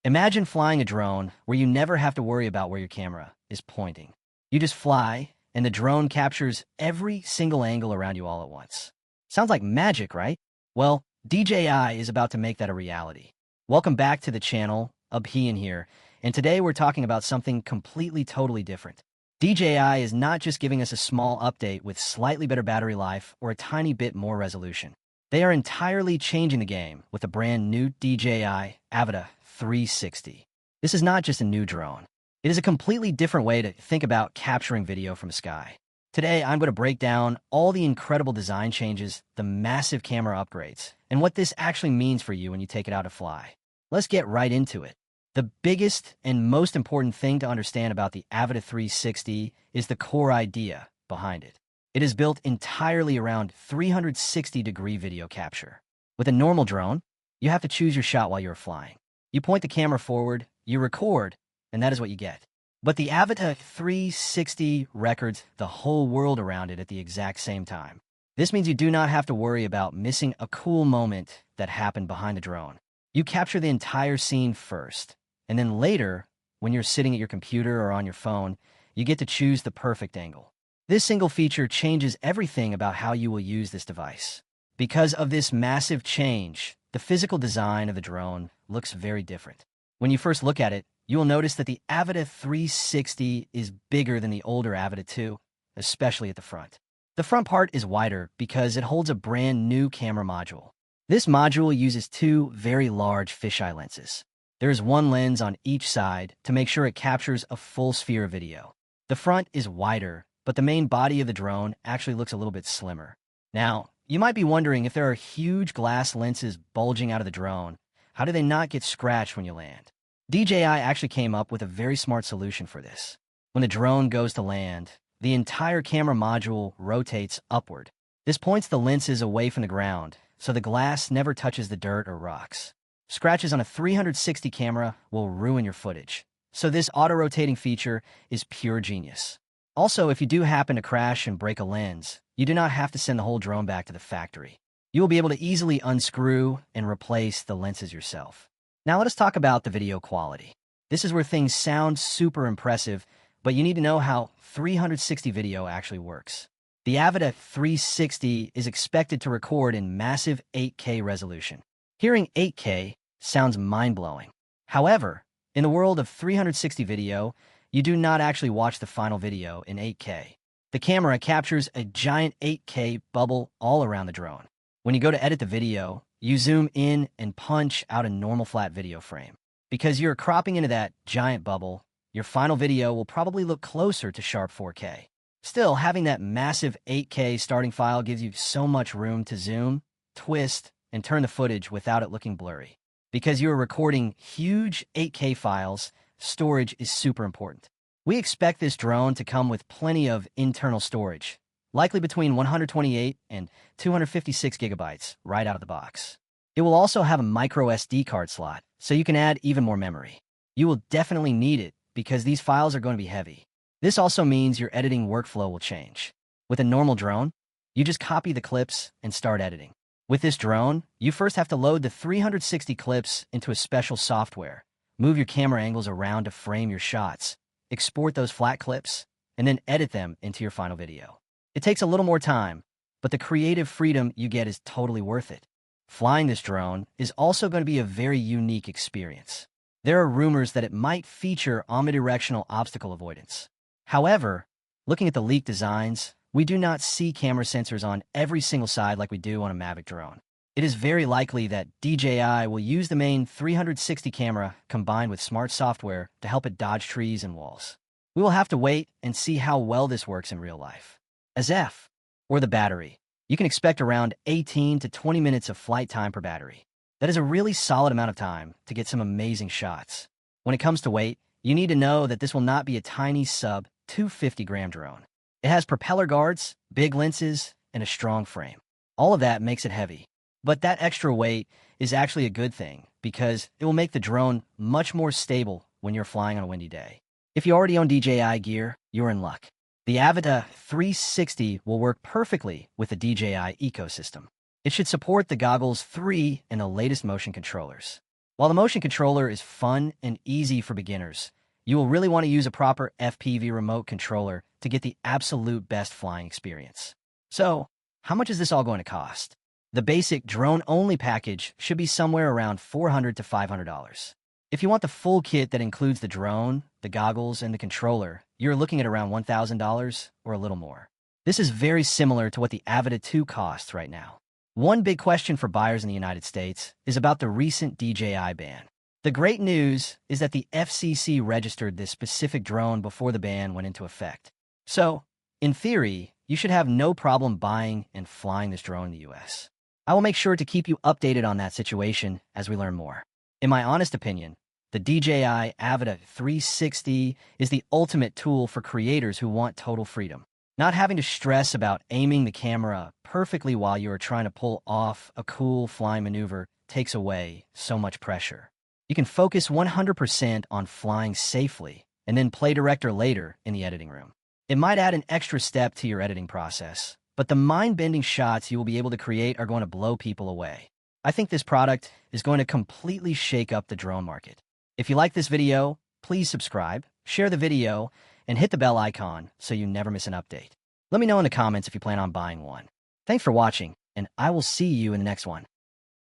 Imagine flying a drone where you never have to worry about where your camera is pointing. You just fly, and the drone captures every single angle around you all at once. Sounds like magic, right? Well, DJI is about to make that a reality. Welcome back to the channel, Abhian here, and today we're talking about something completely totally different. DJI is not just giving us a small update with slightly better battery life or a tiny bit more resolution. They are entirely changing the game with a brand new DJI Avata 360. This is not just a new drone. It is a completely different way to think about capturing video from the sky. Today, I'm going to break down all the incredible design changes, the massive camera upgrades, and what this actually means for you when you take it out to fly. Let's get right into it. The biggest and most important thing to understand about the Avata 360 is the core idea behind it. It is built entirely around 360-degree video capture. With a normal drone, you have to choose your shot while you're flying. You point the camera forward, you record, and that is what you get. But the Avata 360 records the whole world around it at the exact same time. This means you do not have to worry about missing a cool moment that happened behind the drone. You capture the entire scene first, and then later, when you're sitting at your computer or on your phone, you get to choose the perfect angle. This single feature changes everything about how you will use this device. Because of this massive change, the physical design of the drone looks very different. When you first look at it, you will notice that the Avata 360 is bigger than the older Avata 2, especially at the front. The front part is wider because it holds a brand new camera module. This module uses two very large fisheye lenses. There is one lens on each side to make sure it captures a full sphere of video. The front is wider, but the main body of the drone actually looks a little bit slimmer. Now, you might be wondering if there are huge glass lenses bulging out of the drone, how do they not get scratched when you land? DJI actually came up with a very smart solution for this. When the drone goes to land, the entire camera module rotates upward. This points the lenses away from the ground, so the glass never touches the dirt or rocks. Scratches on a 360 camera will ruin your footage. So this auto-rotating feature is pure genius. Also, if you do happen to crash and break a lens, you do not have to send the whole drone back to the factory. You will be able to easily unscrew and replace the lenses yourself. Now let us talk about the video quality. This is where things sound super impressive, but you need to know how 360 video actually works. The Avata 360 is expected to record in massive 8K resolution. Hearing 8K sounds mind-blowing. However, in the world of 360 video, you do not actually watch the final video in 8K. The camera captures a giant 8K bubble all around the drone. When you go to edit the video, you zoom in and punch out a normal flat video frame. Because you're cropping into that giant bubble, your final video will probably look closer to sharp 4K. Still, having that massive 8K starting file gives you so much room to zoom, twist, and turn the footage without it looking blurry. Because you're recording huge 8K files, storage is super important. We expect this drone to come with plenty of internal storage, likely between 128 and 256 gigabytes right out of the box. It will also have a micro SD card slot, so you can add even more memory. You will definitely need it because these files are going to be heavy. This also means your editing workflow will change. With a normal drone, you just copy the clips and start editing. With this drone, you first have to load the 360 clips into a special software, move your camera angles around to frame your shots, export those flat clips, and then edit them into your final video. It takes a little more time, but the creative freedom you get is totally worth it. Flying this drone is also going to be a very unique experience. There are rumors that it might feature omnidirectional obstacle avoidance. However, looking at the leaked designs, we do not see camera sensors on every single side like we do on a Mavic drone. It is very likely that DJI will use the main 360 camera combined with smart software to help it dodge trees and walls. We will have to wait and see how well this works in real life. As F, or the battery, you can expect around 18 to 20 minutes of flight time per battery. That is a really solid amount of time to get some amazing shots. When it comes to weight, you need to know that this will not be a tiny sub 250-gram drone. It has propeller guards, big lenses, and a strong frame. All of that makes it heavy. But that extra weight is actually a good thing because it will make the drone much more stable when you're flying on a windy day. If you already own DJI gear, you're in luck. The Avata 360 will work perfectly with the DJI ecosystem. It should support the Goggles 3 and the latest motion controllers. While the motion controller is fun and easy for beginners, you will really want to use a proper FPV remote controller to get the absolute best flying experience. So, how much is this all going to cost? The basic drone-only package should be somewhere around $400 to $500. If you want the full kit that includes the drone, the goggles, and the controller, you're looking at around $1,000 or a little more. This is very similar to what the Avata 2 costs right now. One big question for buyers in the United States is about the recent DJI ban. The great news is that the FCC registered this specific drone before the ban went into effect. So, in theory, you should have no problem buying and flying this drone in the US. I will make sure to keep you updated on that situation as we learn more. In my honest opinion, the DJI Avata 360 is the ultimate tool for creators who want total freedom. Not having to stress about aiming the camera perfectly while you are trying to pull off a cool flying maneuver takes away so much pressure. You can focus 100% on flying safely and then play director later in the editing room. It might add an extra step to your editing process, but the mind-bending shots you will be able to create are going to blow people away. I think this product is going to completely shake up the drone market. If you like this video, please subscribe, share the video, and hit the bell icon so you never miss an update. Let me know in the comments if you plan on buying one. Thanks for watching, and I will see you in the next one.